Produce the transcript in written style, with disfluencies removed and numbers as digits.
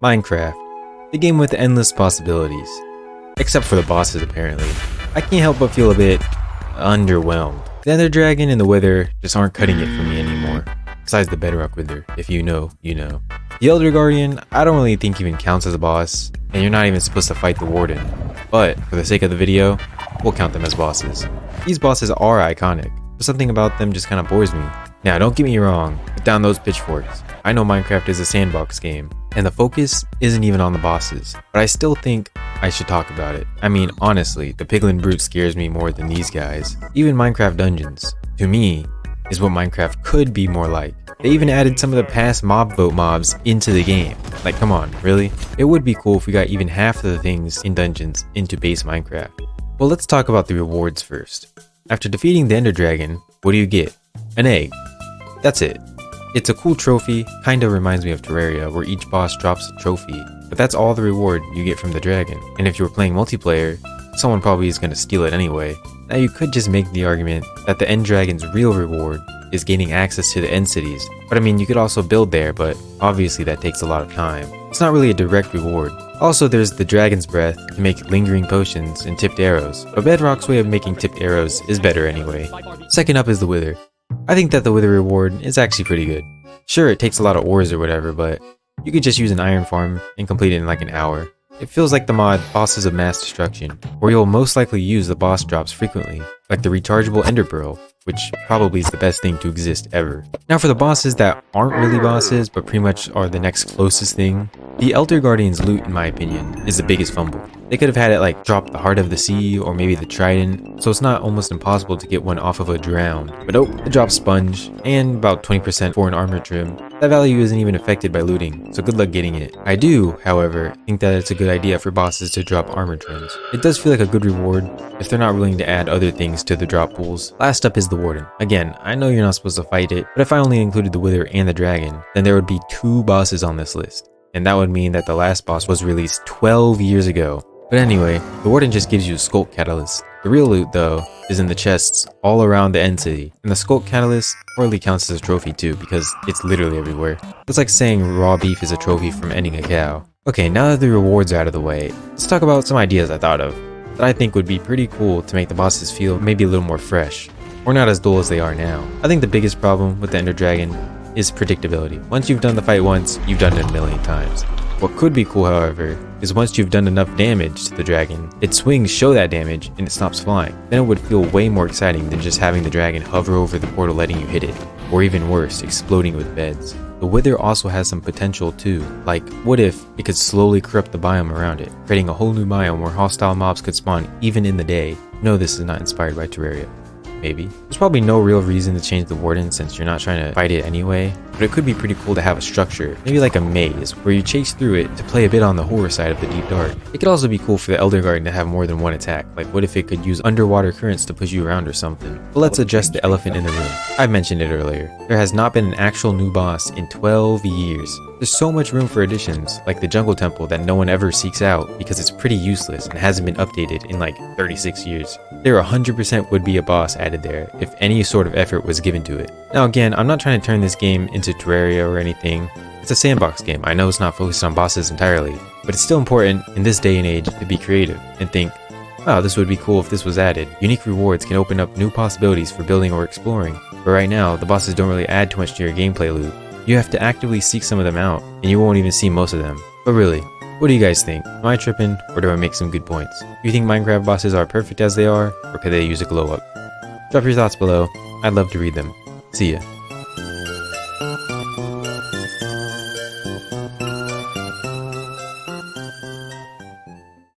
Minecraft, the game with endless possibilities. Except for the bosses, apparently. I can't help but feel a bit underwhelmed. The Ender Dragon and the Wither just aren't cutting it for me anymore. Besides the Bedrock Wither, if you know, you know. The Elder Guardian, I don't really think even counts as a boss, and you're not even supposed to fight the Warden. But, for the sake of the video, we'll count them as bosses. These bosses are iconic, but something about them just kinda bores me. Now, don't get me wrong, put down those pitchforks. I know Minecraft is a sandbox game, and the focus isn't even on the bosses, but I still think I should talk about it. I mean, honestly, the Piglin Brute scares me more than these guys. Even Minecraft Dungeons, to me, is what Minecraft could be more like. They even added some of the past mob vote mobs into the game. Like, come on, really? It would be cool if we got even half of the things in Dungeons into base Minecraft. Well, let's talk about the rewards first. After defeating the Ender Dragon, what do you get? An egg. That's it. It's a cool trophy, kinda reminds me of Terraria, where each boss drops a trophy, but that's all the reward you get from the dragon. And if you were playing multiplayer, someone probably is gonna steal it anyway. Now you could just make the argument that the End Dragon's real reward is gaining access to the End Cities, but I mean you could also build there, but obviously that takes a lot of time. It's not really a direct reward. Also, there's the Dragon's Breath to make lingering potions and tipped arrows, but Bedrock's way of making tipped arrows is better anyway. Second up is the Wither. I think that the Wither reward is actually pretty good. Sure, it takes a lot of ores or whatever, but you could just use an iron farm and complete it in like an hour. It feels like the mod Bosses of Mass Destruction, where you'll most likely use the boss drops frequently, like the rechargeable Ender Pearl, which probably is the best thing to exist ever. Now for the bosses that aren't really bosses, but pretty much are the next closest thing, the Elder Guardian's loot, in my opinion, is the biggest fumble. They could have had it like drop the Heart of the Sea or maybe the Trident, so it's not almost impossible to get one off of a drown. But nope, it drops Sponge, and about 20% for an armor trim. That value isn't even affected by looting, so good luck getting it. I do, however, think that it's a good idea for bosses to drop armor trims. It does feel like a good reward if they're not willing to add other things to the drop pools. Last up is the Warden. Again, I know you're not supposed to fight it, but if I only included the Wither and the Dragon, then there would be 2 bosses on this list. And that would mean that the last boss was released 12 years ago. But anyway, the Warden just gives you a Sculk Catalyst. The real loot, though, is in the chests all around the End City. And the Sculk Catalyst hardly counts as a trophy too, because it's literally everywhere. It's like saying raw beef is a trophy from ending a cow. Okay, now that the rewards are out of the way, let's talk about some ideas I thought of that I think would be pretty cool to make the bosses feel maybe a little more fresh, or not as dull as they are now. I think the biggest problem with the Ender Dragon is predictability. Once you've done the fight once, you've done it a million times. What could be cool, however, is once you've done enough damage to the dragon, its wings show that damage and it stops flying. Then it would feel way more exciting than just having the dragon hover over the portal letting you hit it, or even worse, exploding with beds. The Wither also has some potential too, like what if it could slowly corrupt the biome around it, creating a whole new biome where hostile mobs could spawn even in the day. No, this is not inspired by Terraria. Maybe. There's probably no real reason to change the Warden since you're not trying to fight it anyway, but it could be pretty cool to have a structure, maybe like a maze, where you chase through it to play a bit on the horror side of the deep dark. It could also be cool for the Elder Guardian to have more than one attack, like what if it could use underwater currents to push you around or something. But let's address the elephant in the room. I mentioned it earlier. There has not been an actual new boss in 12 years. There's so much room for additions, like the Jungle Temple that no one ever seeks out because it's pretty useless and hasn't been updated in like 36 years. There 100% would be a boss added there if any sort of effort was given to it. Now again, I'm not trying to turn this game into Terraria or anything. It's a sandbox game. I know it's not focused on bosses entirely, but it's still important in this day and age to be creative and think, wow, this would be cool if this was added. Unique rewards can open up new possibilities for building or exploring, but right now, the bosses don't really add too much to your gameplay loop. You have to actively seek some of them out, and you won't even see most of them. But really, what do you guys think? Am I tripping, or do I make some good points? Do you think Minecraft bosses are perfect as they are, or could they use a glow up? Drop your thoughts below. I'd love to read them. See ya.